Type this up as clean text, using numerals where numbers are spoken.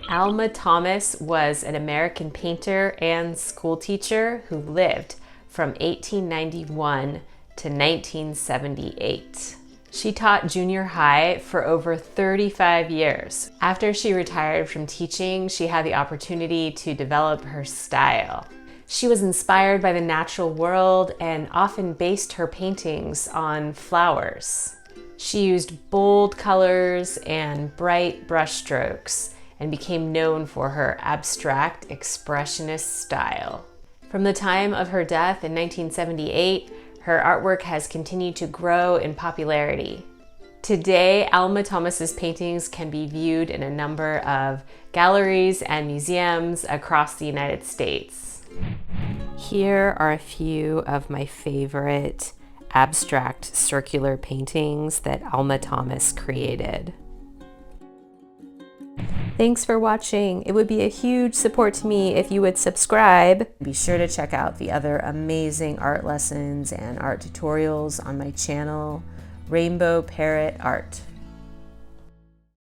Alma Thomas was an American painter and school teacher who lived from 1891 to 1978. She taught junior high for over 35 years. After she retired from teaching, she had the opportunity to develop her style. She was inspired by the natural world and often based her paintings on flowers. She used bold colors and bright brushstrokes and became known for her abstract expressionist style. From the time of her death in 1978, her artwork has continued to grow in popularity. Today, Alma Thomas's paintings can be viewed in a number of galleries and museums across the United States. Here are a few of my favorite abstract circular paintings that Alma Thomas created. Thanks for watching. It would be a huge support to me if you would subscribe. Be sure to check out the other amazing art lessons and art tutorials on my channel, Rainbow Parrot Art.